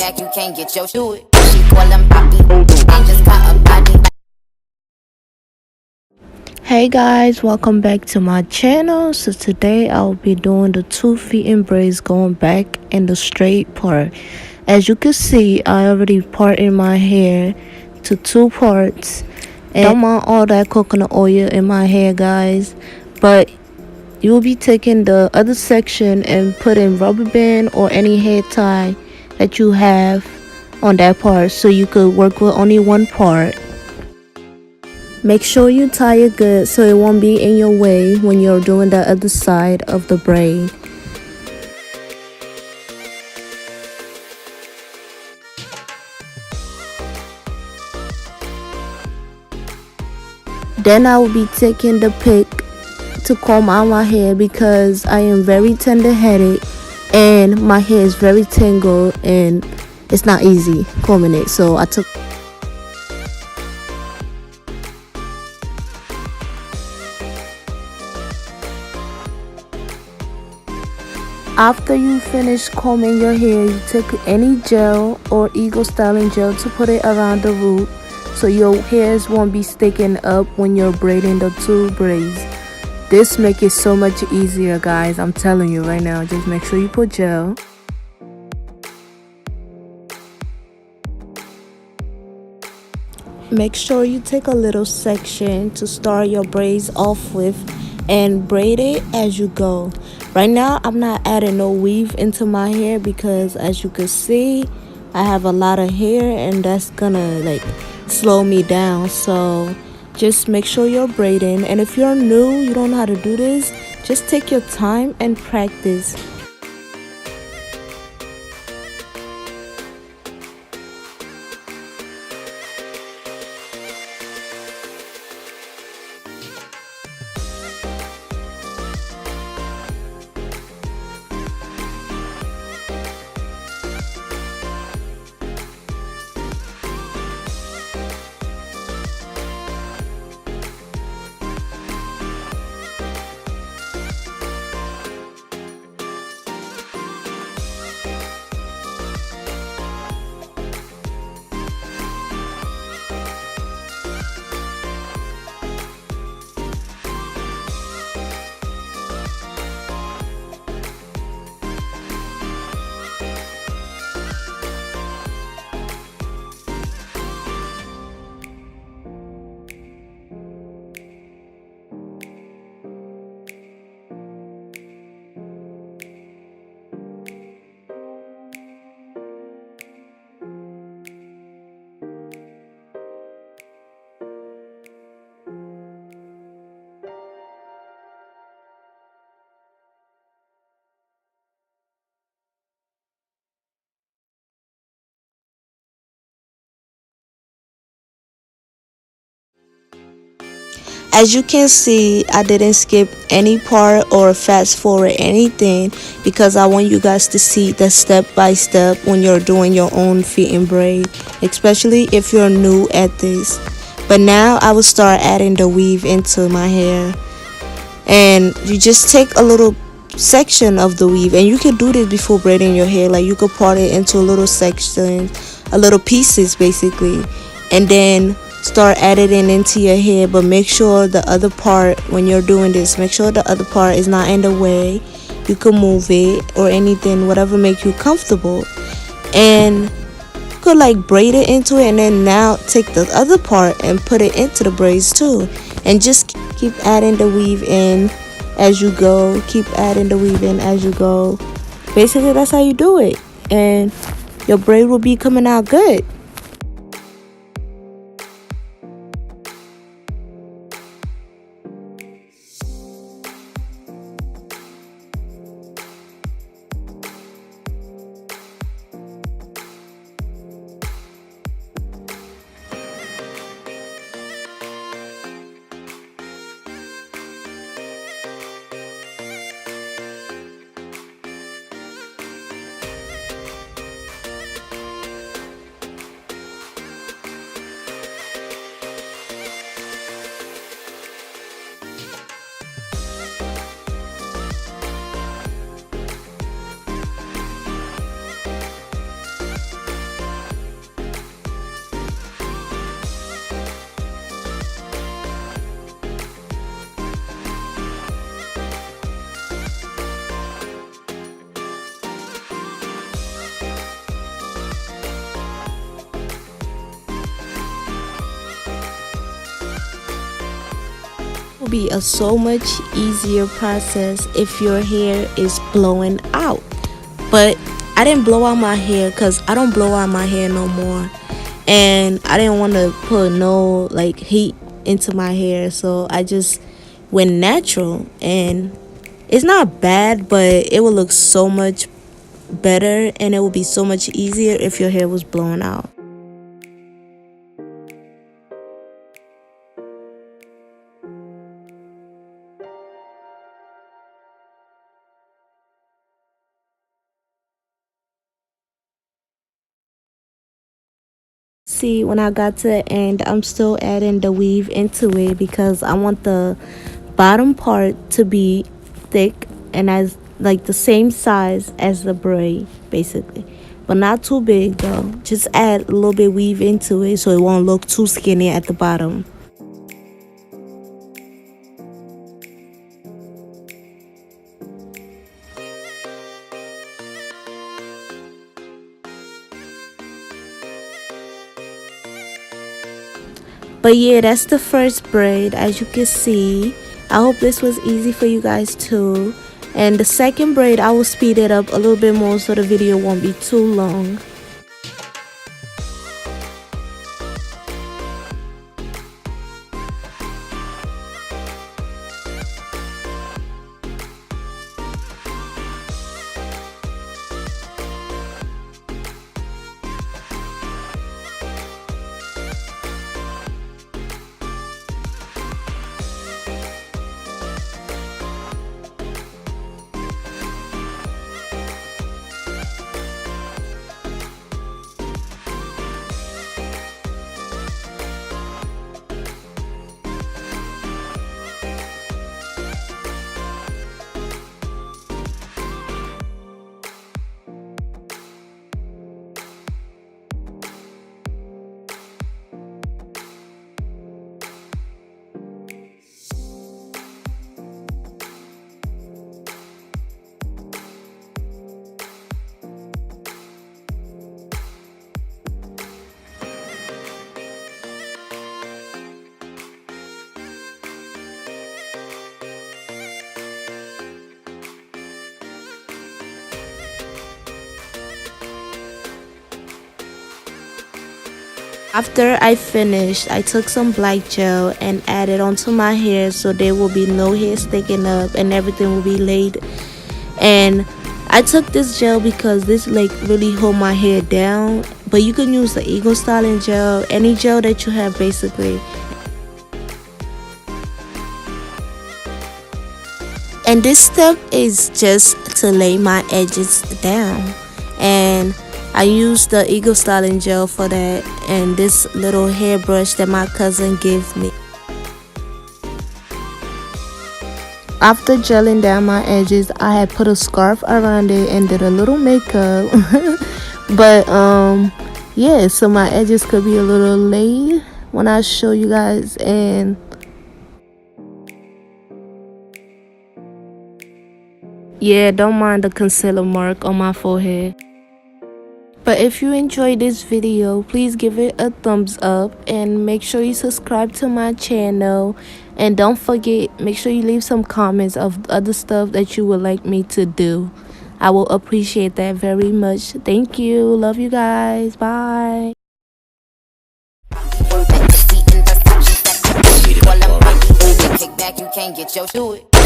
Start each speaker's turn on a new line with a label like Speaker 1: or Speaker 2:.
Speaker 1: back, you can't get your do it. She call him Poppy, and just caught a body.
Speaker 2: Hey guys, welcome back to my channel. So today I'll be doing the 2 feet in braids going back in the straight part. As you can see, I already parted my hair to 2 parts, and don't mind all that coconut oil in my hair, guys, but you will be taking the other section and putting rubber band or any hair tie that you have on that part so you could work with only one part. Make sure you tie it good so it won't be in your way when you're doing the other side of the braid. Then I will be taking the pick to comb out my hair because I am very tender-headed and my hair is very tangled and it's not easy combing it. So I took After you finish combing your hair, you take any gel or Eagle styling gel to put it around the root so your hairs won't be sticking up when you're braiding the 2 braids. This makes it so much easier, guys. I'm telling you right now, just make sure you put gel. Make sure you take a little section to start your braids off with and braid it as you go. Right now I'm not adding no weave into my hair because as you can see I have a lot of hair and that's gonna like slow me down. So just make sure you're braiding, and if you're new, you don't know how to do this, just take your time and practice. As you can see, I didn't skip any part or fast forward anything because I want you guys to see the step by step when you're doing your own feet in braid, especially if you're new at this. But now I will start adding the weave into my hair, and you just take a little section of the weave, and you can do this before braiding your hair. Like you could part it into little sections, a little pieces basically, and then start adding it into your hair. But make sure the other part, when you're doing this, make sure the other part is not in the way. You can move it or anything, whatever makes you comfortable, and you could like braid it into it, and then now take the other part and put it into the braids too, and just keep adding the weave in as you go. Keep adding the weave in as you go. Basically that's how you do it, and your braid will be coming out good. It will be a so much easier process if your hair is blowing out. But I didn't blow out my hair because I don't blow out my hair no more, and I didn't want to put no like heat into my hair, so I just went natural. And it's not bad, but it will look so much better and it will be so much easier if your hair was blown out. See, when I got to the end, I'm still adding the weave into it because I want the bottom part to be thick and as like the same size as the braid basically, but not too big though. Just add a little bit weave into it so it won't look too skinny at the bottom. But yeah, that's the first braid. As you can see, I hope this was easy for you guys too. And the second braid, I will speed it up a little bit more so the video won't be too long. After I finished, I took some black gel and added onto my hair so there will be no hair sticking up and everything will be laid. And I took this gel because this like really hold my hair down, but you can use the Eagle styling gel, any gel that you have basically. And this step is just to lay my edges down, and I used the Eagle styling gel for that and this little hairbrush that my cousin gave me. After gelling down my edges, I had put a scarf around it and did a little makeup. But yeah, so my edges could be a little laid when I show you guys. And yeah, don't mind the concealer mark on my forehead. But if you enjoyed this video, please give it a thumbs up and make sure you subscribe to my channel. And don't forget, make sure you leave some comments of other stuff that you would like me to do. I will appreciate that very much. Thank you. Love you guys. Bye.
Speaker 1: Kick back, you can't get your do it.